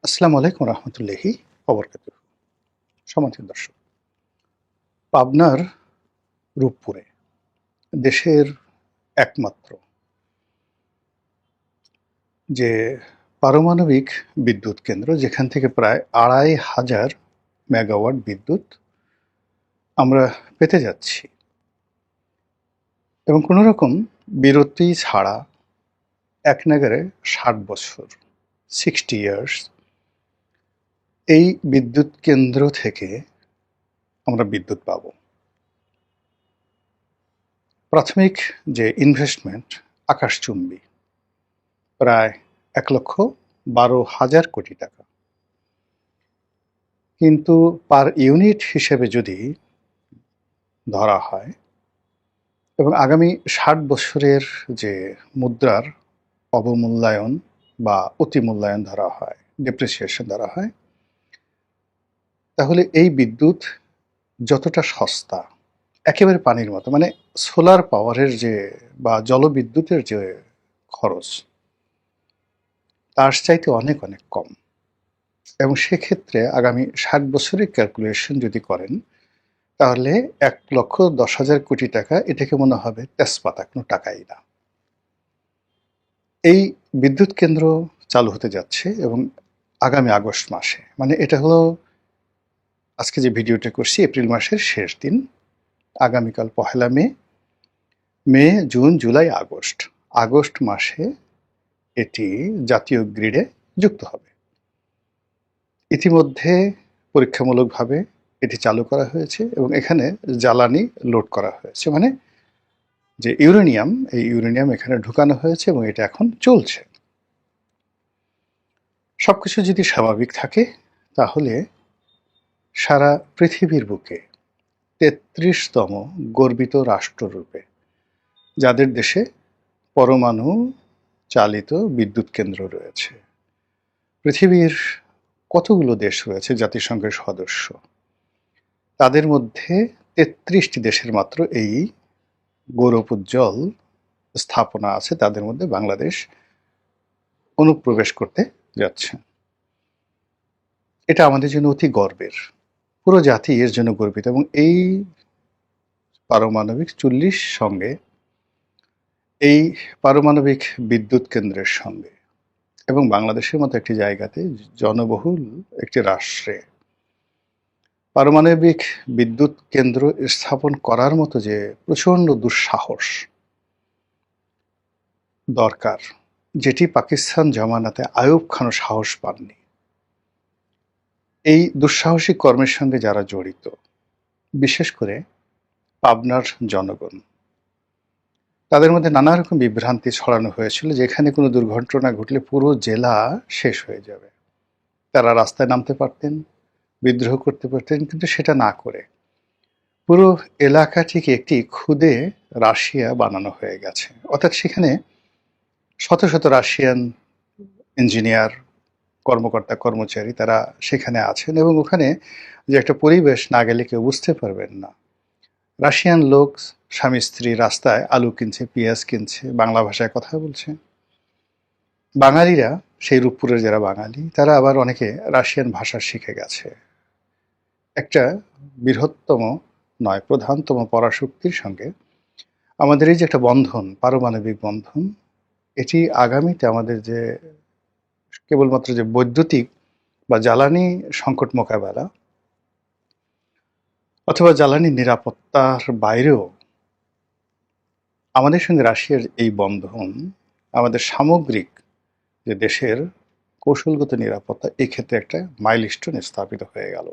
আসসালামু আলাইকুম রহমতুল্লাহি ওবরকাতুহু। সম্মানিত দর্শক, পাবনার রূপপুরে দেশের একমাত্র যে পারমাণবিক বিদ্যুৎ কেন্দ্র, যেখান থেকে প্রায় ২,৫০০ মেগাওয়াট বিদ্যুৎ আমরা পেতে যাচ্ছি এবং কোনো রকম বিরতি ছাড়া একনাগাড়ে ৬০ বছর ৬০ ইয়ার্স এই বিদ্যুৎ কেন্দ্র থেকে আমরা বিদ্যুৎ পাব। প্রাথমিক যে ইনভেস্টমেন্ট আকাশচুম্বী, প্রায় ১,১২,০০০ কোটি টাকা। কিন্তু পার ইউনিট হিসেবে যদি ধরা হয় এবং আগামী ৬০ বছরের যে মুদ্রার অবমূল্যায়ন বা অতিমূল্যায়ন ধরা হয়, ডেপ্রিসিয়েশন ধরা হয়, তাহলে এই বিদ্যুৎ যতটা সস্তা, একেবারে পানির মতো, মানে সোলার পাওয়ারের যে বা জলবিদ্যুতের যে খরচ, তার চাইতে অনেক অনেক কম। এবং সেক্ষেত্রে আগামী ৬০ বছরের ক্যালকুলেশন যদি করেন, তাহলে ১,১০,০০০ কোটি টাকা, এটাকে মনে হবে তেজপাতা, কোনো টাকাই না। এই বিদ্যুৎ কেন্দ্র চালু হতে যাচ্ছে এবং আগামী আগস্ট মাসে, মানে এটা হলো আজকে যে ভিডিওটা করছি এপ্রিল মাসের শেষ দিন, আগামীকাল পহেলা মে, মে, জুন, জুলাই, আগস্ট, আগস্ট মাসে এটি জাতীয় গ্রিডে যুক্ত হবে। ইতিমধ্যে পরীক্ষামূলকভাবে এটি চালু করা হয়েছে এবং এখানে জ্বালানি লোড করা হয়েছে, মানে যে ইউরেনিয়াম, এই ইউরেনিয়াম এখানে ঢুকানো হয়েছে এবং এটা এখন চলছে। সবকিছু যদি স্বাভাবিক থাকে, তাহলে সারা পৃথিবীর বুকে ৩৩তম গর্বিত রাষ্ট্ররূপে, যাদের দেশে পরমাণু চালিত বিদ্যুৎ কেন্দ্র রয়েছে, পৃথিবীর কতগুলো দেশ রয়েছে জাতিসংঘের সদস্য, তাদের মধ্যে ৩৩টি দেশের মাত্র এই গৌরবোজ্জ্বল স্থাপনা আছে, তাদের মধ্যে বাংলাদেশ অনুপ্রবেশ করতে যাচ্ছে। এটা আমাদের জন্য অতি গর্বের, পুরো জাতি এর জন্য গর্বিত। এবং এই পারমাণবিক চুল্লির সঙ্গে, এই পারমাণবিক বিদ্যুৎ কেন্দ্রের সঙ্গে এবং বাংলাদেশের মতো একটি জায়গাতে, জনবহুল একটি রাষ্ট্রে পারমাণবিক বিদ্যুৎ কেন্দ্র স্থাপন করার মতো যে প্রচণ্ড দুঃসাহস দরকার, যেটি পাকিস্তান জমানাতে আইয়ুব খানও সাহস পাননি। এই দুঃসাহসিক কর্মের সঙ্গে যারা জড়িত, বিশেষ করে পাবনার জনগণ, তাদের মধ্যে নানা রকম বিভ্রান্তি ছড়ানো হয়েছিল, যেখানে কোনো দুর্ঘটনা ঘটলে পুরো জেলা শেষ হয়ে যাবে। তারা রাস্তায় নামতে পারতেন, বিদ্রোহ করতে পারতেন, কিন্তু সেটা না করে পুরো এলাকাটিকে একটি ক্ষুদে রাশিয়া বানানো হয়ে গেছে। অর্থাৎ সেখানে শত শত রাশিয়ান ইঞ্জিনিয়ার, কর্মকর্তা, কর্মচারী, তারা সেখানে আছেন এবং ওখানে যে একটা পরিবেশ, না গেলে কেউ বুঝতে পারবেন না। রাশিয়ান লোক স্বামী স্ত্রী রাস্তায় আলু কিনছে, পেঁয়াজ কিনছে, বাংলা ভাষায় কথা বলছে। বাঙালিরা, সেই রূপপুরের যারা বাঙালি, তারা আবার অনেকে রাশিয়ান ভাষা শিখে গেছে। একটা বৃহত্তম নয়, প্রধানতম পরাশক্তির সঙ্গে আমাদের এই যে একটা বন্ধন, পারমাণবিক বন্ধন, এটি আগামীতে আমাদের যে কেবলমাত্র যে বৈদ্যুতিক বা জ্বালানি সংকট মোকাবেলা অথবা জ্বালানি নিরাপত্তার বাইরেও আমাদের সঙ্গে রাশিয়ার এই বন্ধন আমাদের সামগ্রিক যে দেশের কৌশলগত নিরাপত্তা, এক্ষেত্রে একটা মাইলস্টোন স্থাপিত হয়ে গেল।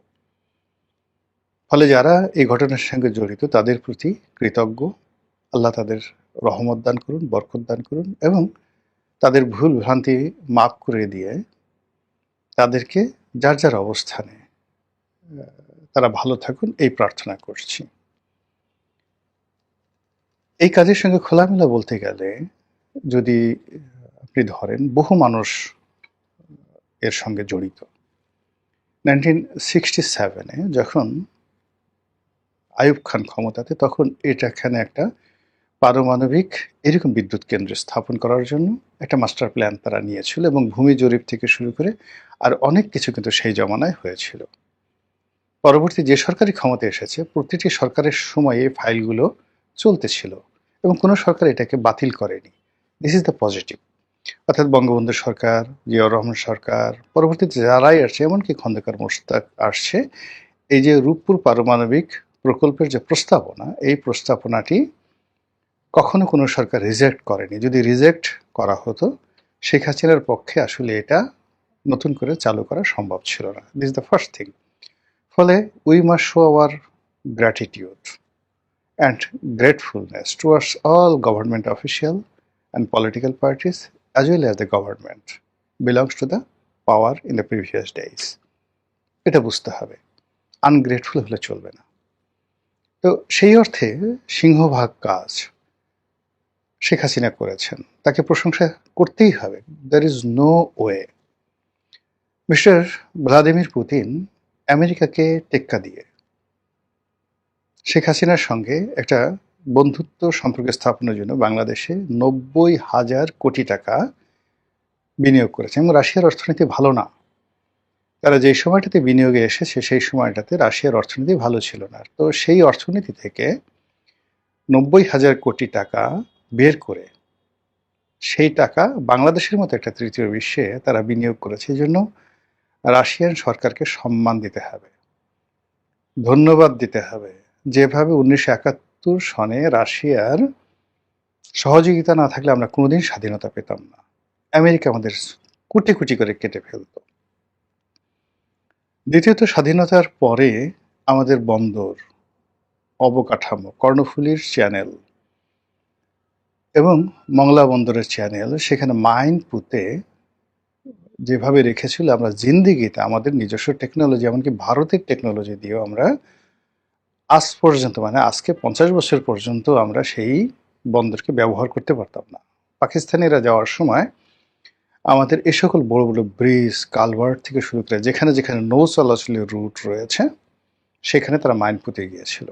ফলে যারা এই ঘটনার সঙ্গে জড়িত, তাদের প্রতি কৃতজ্ঞ। আল্লাহ তাদের রহমত দান করুন, বরকত দান করুন এবং তাদের ভুল ভ্রান্তি মাফ করে দিয়ে তাদেরকে যার যার অবস্থানে তারা ভালো থাকুন, এই প্রার্থনা করছি। এই কাজের সঙ্গে খোলামেলা বলতে গেলে, যদি আপনি ধরেন, বহু মানুষ এর সঙ্গে জড়িত। 1967-এ যখন আইয়ুব খান ক্ষমতাতে, তখন এখানে একটা পারমাণবিক এরকম বিদ্যুৎ কেন্দ্র স্থাপন করার জন্য একটা মাস্টার প্ল্যান তারা নিয়েছিল এবং ভূমি জরিপ থেকে শুরু করে আর অনেক কিছু কিন্তু সেই জমানায় হয়েছিল। পরবর্তী যে সরকারি ক্ষমতায় এসেছে প্রতিটি সরকারের সময় এই ফাইলগুলো চলতেছিল এবং কোনো সরকার এটাকে বাতিল করেনি। This is the positive. অর্থাৎ বঙ্গবন্ধু সরকার, জিয়াউর রহমান সরকার, পরবর্তীতে যারাই আসছে, এমনকি খন্দকার মোশতাক আসছে, এই যে রূপপুর পারমাণবিক প্রকল্পের যে প্রস্তাবনা, এই প্রস্তাবনাটি কখনো কোনো সরকার রিজেক্ট করেনি। যদি রিজেক্ট করা হতো শেখ হাসিনার পক্ষে আসলে এটা নতুন করে চালু করা সম্ভব ছিল না। This is the first thing. ফলে we must show our gratitude and gratefulness towards all government official and political parties as well as the government belongs to the power in the previous days. এটা বুঝতে হবে, ungrateful হলে চলবে না। তো সেই অর্থে সিংহভাগ কাজ শেখ হাসিনা করেছেন, তাকে প্রশংসা করতেই হবে। There is no way. Mister Vladimir Putin আমেরিকাকে টেক্কা দিয়ে শেখ হাসিনার সঙ্গে একটা বন্ধুত্ব সম্পর্ক স্থাপনের জন্য বাংলাদেশে 90,000 কোটি টাকা বিনিয়োগ করেছে এবং রাশিয়ার অর্থনীতি ভালো না। তারা যেই সময়টাতে বিনিয়োগে এসেছে সেই সময়টাতে রাশিয়ার অর্থনীতি ভালো ছিল না। তো সেই অর্থনীতি থেকে 90,000 কোটি টাকা বের করে সেই টাকা বাংলাদেশের মতো একটা তৃতীয় বিশ্বে তারা বিনিয়োগ করেছে। এই জন্য রাশিয়ান সরকারকে সম্মান দিতে হবে, ধন্যবাদ দিতে হবে। যেভাবে 1971 সনে রাশিয়ার সহযোগিতা না থাকলে আমরা কোনোদিন স্বাধীনতা পেতাম না, আমেরিকা আমাদের কুটি কুটি করে কেটে ফেলত। দ্বিতীয়ত, স্বাধীনতার পরে আমাদের বন্দর, অবকাঠামো, কর্ণফুলীর চ্যানেল এবং মংলা বন্দরের চ্যানেল, সেখানে মাইন পুঁতে যেভাবে রেখেছিল, আমরা জিন্দিগিতে আমাদের নিজস্ব টেকনোলজি, এমনকি ভারতের টেকনোলজি দিয়েও আমরা আজ পর্যন্ত, মানে আজকে 50 বছর পর্যন্ত আমরা সেই বন্দরকে ব্যবহার করতে পারতাম না। পাকিস্তানিরা যাওয়ার সময় আমাদের এই সকল বড় বড় ব্রিজ, কালভার্ট থেকে শুরু করে যেখানে যেখানে নৌ চলাচলের রুট রয়েছে সেখানে তারা মাইন পুঁতে গিয়েছিল।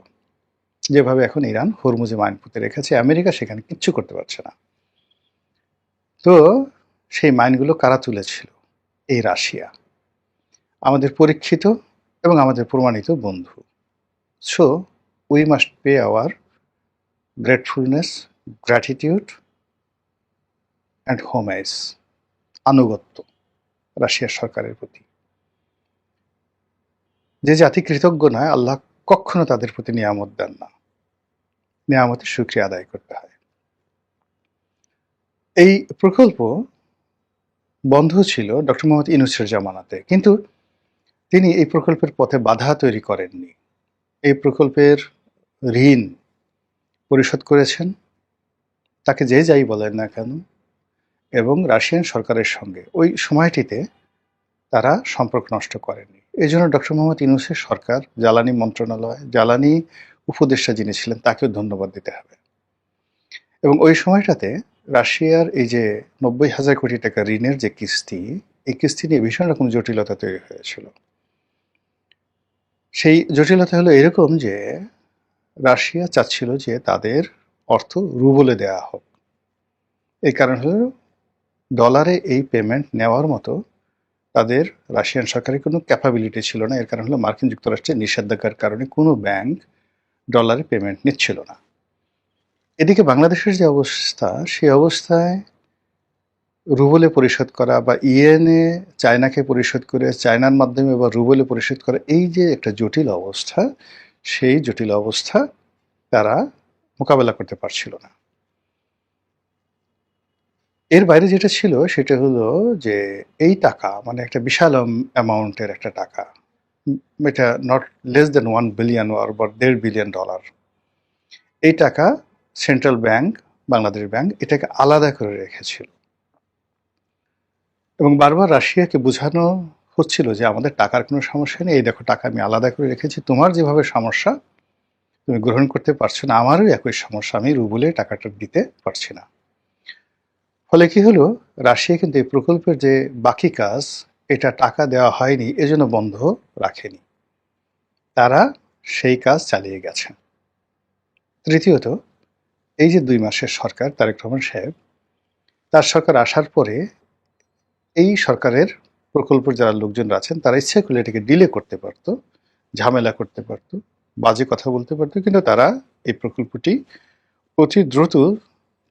যেভাবে এখন ইরান হরমুজে মাইন পুঁতে রেখেছে, আমেরিকা সেখানে কিচ্ছু করতে পারছে না। তো সেই মাইনগুলো কারা তুলেছিল? এই রাশিয়া, আমাদের পরীক্ষিত এবং আমাদের প্রমাণিত বন্ধু। So we must pay our gratefulness, gratitude and homage, আনুগত্য রাশিয়ার সরকারের প্রতি। যে জাতি কৃতজ্ঞ নয়, আল্লাহ কখনো তাদের প্রতি নিয়ামত দেন না। নিয়ামতের শুকরিয়া আদায় করতে হয়। এই প্রকল্প বন্ধ ছিল ডক্টর মোহাম্মদ ইউনূসের জামানাতে, কিন্তু তিনি এই প্রকল্পের পথে বাধা তৈরি করেননি। এই প্রকল্পের ঋণ পরিশোধ করেছেন, তাকে যে যাই বলেন না কেন, এবং রাশিয়ান সরকারের সঙ্গে ওই সময়টিতে তারা সম্পর্ক নষ্ট করেনি। এই জন্য ডক্টর মোহাম্মদ ইউনূসের সরকার, জ্বালানি মন্ত্রণালয়, জ্বালানি উপদেষ্টা যিনি ছিলেন তাকেও ধন্যবাদ দিতে হবে। এবং ওই সময়টাতে রাশিয়ার এই যে 90,000 কোটি টাকা ঋণের যে কিস্তি, এই কিস্তি নিয়ে ভীষণ রকম জটিলতা তৈরি হয়েছিল। সেই জটিলতা হলো এরকম যে রাশিয়া চাচ্ছিল যে তাদের অর্থ রুবলে দেওয়া হোক। এই কারণ হলো ডলারে এই পেমেন্ট নেওয়ার মতো তাদের রাশিয়ান সরকারের কোনো ক্যাপাবিলিটি ছিল না। এর কারণ হলো মার্কিন যুক্তরাষ্ট্রের নিষেধাজ্ঞার কারণে কোনো ব্যাংক ডলারে পেমেন্ট নিচ্ছিল না। এদিকে বাংলাদেশের যে অবস্থা, সেই অবস্থায় রুবলে পরিশোধ করা বা ইয়েনে চায়নাকে পরিশোধ করে চায়নার মাধ্যমে বা রুবলে পরিশোধ করা, এই যে একটা জটিল অবস্থা, সেই জটিল অবস্থা তারা মোকাবেলা করতে পারছিল না। এর বাইরে যেটা ছিল সেটা হলো যে এই টাকা, মানে একটা বিশাল অ্যামাউন্টের একটা টাকা, এটা নট লেস দেন 1 বিলিয়ন আর বা $1.5 বিলিয়ন। এই টাকা সেন্ট্রাল ব্যাংক, বাংলাদেশ ব্যাংক এটাকে আলাদা করে রেখেছিল এবং বারবার রাশিয়াকে বোঝানো হচ্ছিল যে আমাদের টাকার কোনো সমস্যা নেই, এই দেখো টাকা আমি আলাদা করে রেখেছি, তোমার যেভাবে সমস্যা তুমি গ্রহণ করতে পারছো না, আমারও একই সমস্যা, আমি রুবলে টাকাটা দিতে পারছি না। ফলে কি হলো, রাশিয়া কিন্তু এই প্রকল্পের যে বাকি কাজ, এটা টাকা দেওয়া হয়নি এজন্য বন্ধ রাখেনি, তারা সেই কাজ চালিয়ে গেছে। তৃতীয়ত, এই যে 2 মাসের সরকার তারেক রহমান সাহেব, তার সরকার আসার পরে এই সরকারের প্রকল্পের যারা লোকজন আছেন তারা ইচ্ছা করলে এটাকে ডিলে করতে পারত, ঝামেলা করতে পারত, বাজে কথা বলতে পারত, কিন্তু তারা এই প্রকল্পটি অতি দ্রুত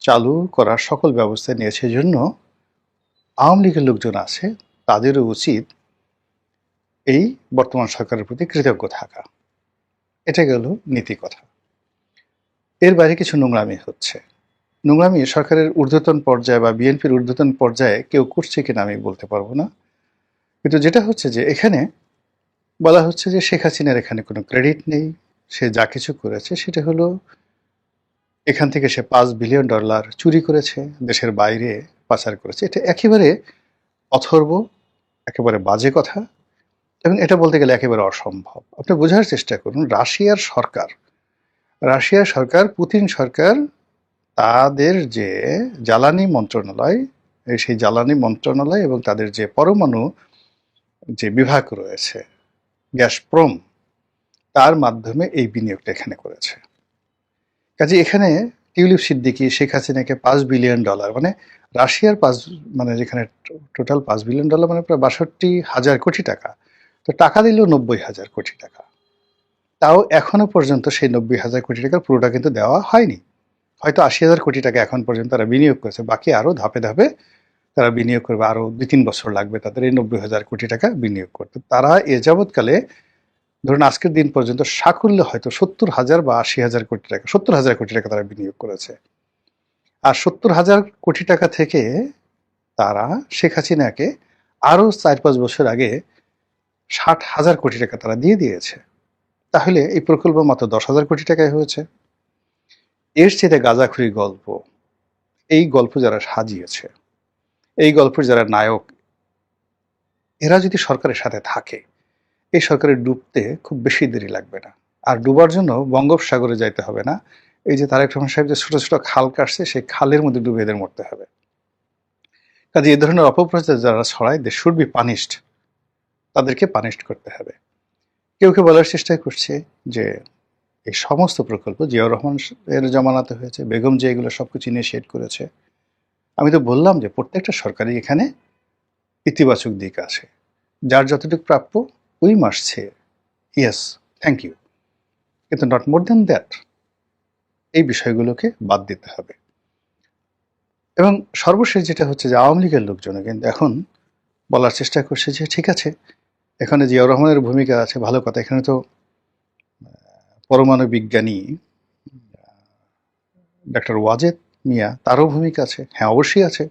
চালু করার সকল ব্যবস্থা নিয়েছে। জন্য আওয়ামী লীগের লোকজন আছে, তাদেরও উচিত এই বর্তমান সরকারের প্রতি কৃতজ্ঞ থাকা। এটা গেল নীতি কথা। এর বাইরে কিছু নোংরামি হচ্ছে। নোংরামি সরকারের ঊর্ধ্বতন পর্যায়ে বা বিএনপির ঊর্ধ্বতন পর্যায়ে কেউ করছে কিনা আমি বলতে পারবো না, কিন্তু যেটা হচ্ছে যে এখানে বলা হচ্ছে যে শেখ হাসিনার এখানে কোনো ক্রেডিট নেই, সে যা কিছু করেছে সেটা হলো এখান থেকে সে $5 বিলিয়ন চুরি করেছে, দেশের বাইরে পাচার করেছে। এটা একেবারে অথর্ব, একেবারে বাজে কথা, এবং এটা বলতে গেলে একেবারে অসম্ভব। আপনি বোঝার চেষ্টা করুন, রাশিয়ার সরকার, পুতিন সরকার, তাদের যে জ্বালানি মন্ত্রণালয়, সেই জ্বালানি মন্ত্রণালয় এবং তাদের যে পরমাণু যে বিভাগ রয়েছে, গ্যাসপ্রম, তার মাধ্যমে এই বিনিয়োগটা এখানে করেছে। কাজে এখানে টিউলিপ সিদ্দিকী শেখ হাসিনাকে $5 বিলিয়ন, মানে রাশিয়ার মানে যেখানে টোটাল $5 বিলিয়ন মানে প্রায় 62,000 কোটি টাকা, তো টাকা দিল 90,000 কোটি টাকা। তাও এখনো পর্যন্ত সেই 90,000 কোটি টাকার পুরোটা কিন্তু দেওয়া হয়নি। হয়তো 80,000 কোটি টাকা এখন পর্যন্ত তারা বিনিয়োগ করেছে, বাকি আরো ধাপে ধাপে তারা বিনিয়োগ করবে, আরো 2-3 বছর লাগবে তাদের এই 90,000 কোটি টাকা বিনিয়োগ করতে। তারা এ যাবৎকালে ধরুন আজকের দিন পর্যন্ত সাকুল্যে হয়তো 70,000 বা 80,000 কোটি টাকা, 70,000 কোটি টাকা তারা বিনিয়োগ করেছে। আর 70,000 কোটি টাকা থেকে তারা শেখ হাসিনাকে আরো 4-5 বছর আগে 60,000 কোটি টাকা তারা দিয়ে দিয়েছে। তাহলে এই প্রকল্প মাত্র 10,000 কোটি টাকায় হয়েছে। এর চেয়ে গাঁজাখুরি গল্প, এই গল্প যারা সাজিয়েছে, এই গল্পের যারা নায়ক, এরা যদি সরকারের সাথে থাকে, এই সরকারের ডুবতে খুব বেশি দেরি লাগবে না। আর ডুবার জন্য বঙ্গোপসাগরে যাইতে হবে না। এই যে তারেক রহমান সাহেব যে ছোট ছোট খাল কাটছে, সেই খালের মধ্যে ডুবে এদের মরতে হবে। কাজে এই ধরনের অপপ্রচার যারা ছড়ায়, দে শুড বি পানিশড, তাদেরকে পানিশড করতে হবে। কেউ কেউ বলার চেষ্টা করছে যে এই সমস্ত প্রকল্প জিয়াউর রহমান এর জমানাতে হয়েছে, বেগম জিয়া এগুলো সবকিছু ইনিশিয়েট করেছে। আমি তো বললাম যে প্রত্যেকটা সরকারই এখানে ইতিবাচক দিক আছে, যার যতটুকু প্রাপ্য we must say yes, thank you, কিন্তু নট মোর দ্যান দ্যাট। এই বিষয়গুলোকে বাদ দিতে হবে। এবং সর্বশেষ যেটা হচ্ছে যে আওয়ামী লীগের লোকজনও কিন্তু এখন বলার চেষ্টা করছে যে ঠিক আছে, এখানে জিয়াউর রহমানের ভূমিকা আছে, ভালো কথা, এখানে তো পরমাণু বিজ্ঞানী ডাক্তার ওয়াজেদ মিয়া, তারও ভূমিকা আছে। হ্যাঁ, অবশ্যই আছে।